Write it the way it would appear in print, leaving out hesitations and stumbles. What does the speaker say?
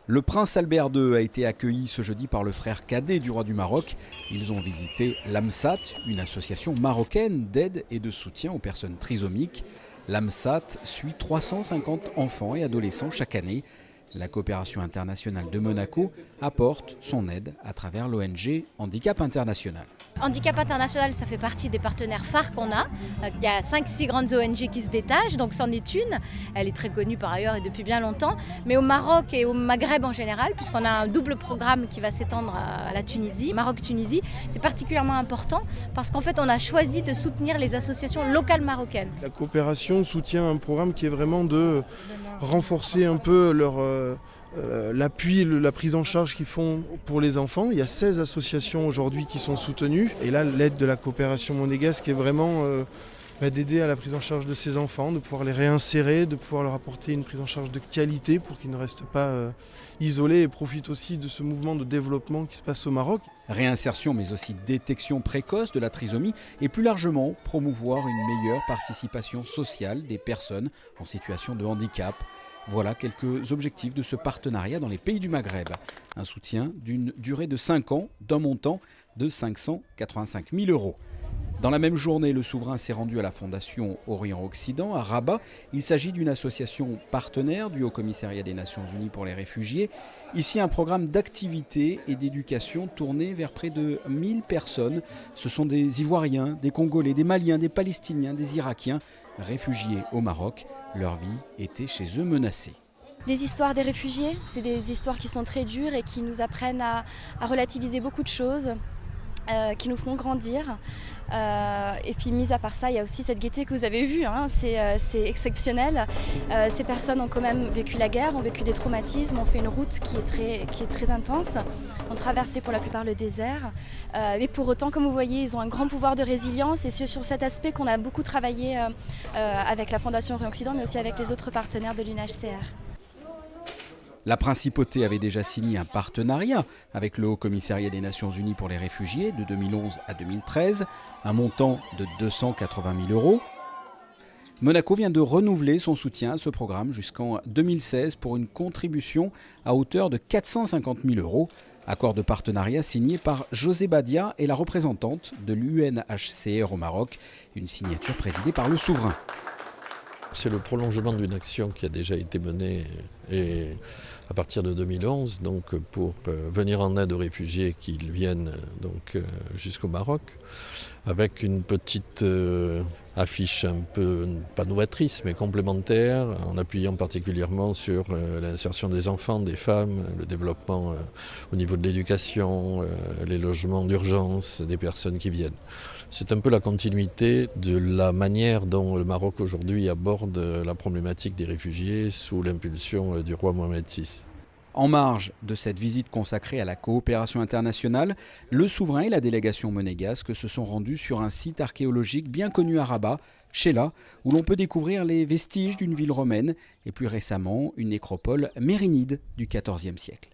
Le prince Albert II a été accueilli ce jeudi par le frère cadet du roi du Maroc. Ils ont visité l'AMSAT, une association marocaine d'aide et de soutien aux personnes trisomiques. L'AMSAT suit 350 enfants et adolescents chaque année. La coopération internationale de Monaco apporte son aide à travers l'ONG Handicap International. Handicap International, ça fait partie des partenaires phares qu'on a. Il y a 5-6 grandes ONG qui se détachent, donc c'en est une. Elle est très connue par ailleurs et depuis bien longtemps. Mais au Maroc et au Maghreb en général, puisqu'on a un double programme qui va s'étendre à la Tunisie, Maroc-Tunisie, c'est particulièrement important parce qu'en fait on a choisi de soutenir les associations locales marocaines. La coopération soutient un programme qui est vraiment de renforcer un peu l'appui, la prise en charge qu'ils font pour les enfants. Il y a 16 associations aujourd'hui qui sont soutenues. Et là, l'aide de la coopération monégasque est vraiment d'aider à la prise en charge de ces enfants, de pouvoir les réinsérer, de pouvoir leur apporter une prise en charge de qualité pour qu'ils ne restent pas isolés et profitent aussi de ce mouvement de développement qui se passe au Maroc. Réinsertion mais aussi détection précoce de la trisomie et plus largement promouvoir une meilleure participation sociale des personnes en situation de handicap. Voilà quelques objectifs de ce partenariat dans les pays du Maghreb. Un soutien d'une durée de 5 ans, d'un montant de 585 000 €. Dans la même journée, le souverain s'est rendu à la Fondation Orient-Occident à Rabat. Il s'agit d'une association partenaire du Haut-Commissariat des Nations Unies pour les réfugiés. Ici, un programme d'activité et d'éducation tourné vers près de 1000 personnes. Ce sont des Ivoiriens, des Congolais, des Maliens, des Palestiniens, des Irakiens, réfugiés au Maroc. Leur vie était chez eux menacée. Les histoires des réfugiés, c'est des histoires qui sont très dures et qui nous apprennent à relativiser beaucoup de choses, qui nous feront grandir. Et puis mis à part ça, il y a aussi cette gaieté que vous avez vue, hein, c'est exceptionnel. Ces personnes ont quand même vécu la guerre, ont vécu des traumatismes, ont fait une route qui est très intense, ont traversé pour la plupart le désert. Et pour autant, comme vous voyez, ils ont un grand pouvoir de résilience et c'est sur cet aspect qu'on a beaucoup travaillé avec la Fondation Orient-Occident, mais aussi avec les autres partenaires de l'UNHCR. La principauté avait déjà signé un partenariat avec le Haut-Commissariat des Nations Unies pour les réfugiés de 2011 à 2013, un montant de 280 000 €. Monaco vient de renouveler son soutien à ce programme jusqu'en 2016 pour une contribution à hauteur de 450 000 €. Accord de partenariat signé par José Badia et la représentante de l'UNHCR au Maroc, une signature présidée par le souverain. C'est le prolongement d'une action qui a déjà été menée et à partir de 2011, donc pour venir en aide aux réfugiés qui viennent jusqu'au Maroc, avec une petite affiche un peu, pas novatrice, mais complémentaire, en appuyant particulièrement sur l'insertion des enfants, des femmes, le développement au niveau de l'éducation, les logements d'urgence des personnes qui viennent. C'est un peu la continuité de la manière dont le Maroc aujourd'hui aborde la problématique des réfugiés sous l'impulsion du roi Mohamed VI. En marge de cette visite consacrée à la coopération internationale, le souverain et la délégation monégasque se sont rendus sur un site archéologique bien connu à Rabat, Chella, où l'on peut découvrir les vestiges d'une ville romaine et plus récemment une nécropole mérinide du XIVe siècle.